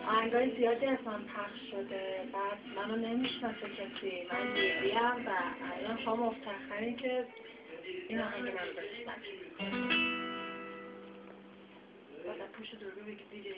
آهنگای زیادی از من پخش شده، بعد منو نمیشناسه کسی، من لیلیم و الان شما مفتخرین که این آهنگ من بشنوید. بعد پوش دورو بگی دیگه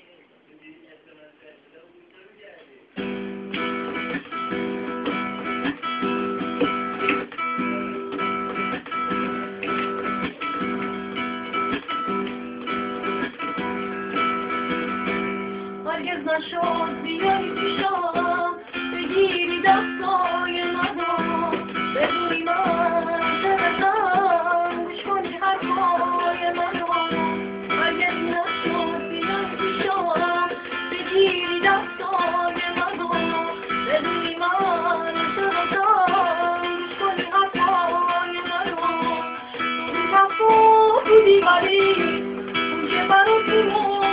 هرگز نشد بیایی پیشم بگیری دستای منو بدونی من چقدرم گوش کنی حرفای منو هرگز نشد بیایی پیشم بگیری دستای منو بدونی من چقدرم گوش کنی حرفای منو اون حرفا بودی ولی اون که برا تو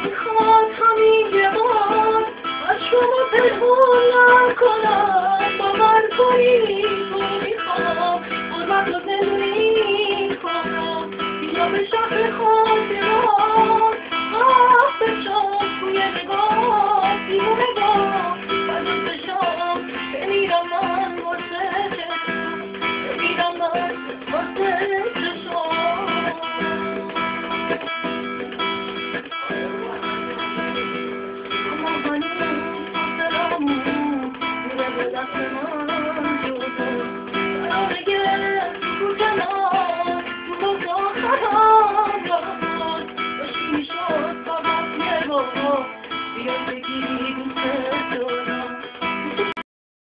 میخواد همین یه بار از شما پنهون نکنم باور کنی تو میخوام بازم تو زندگی کنم بیا به شهر خاطرات بشم توی نگاه دیوونه با فضل بشم بمیرم من واسه چشم بمیرم من واسه چشم I'm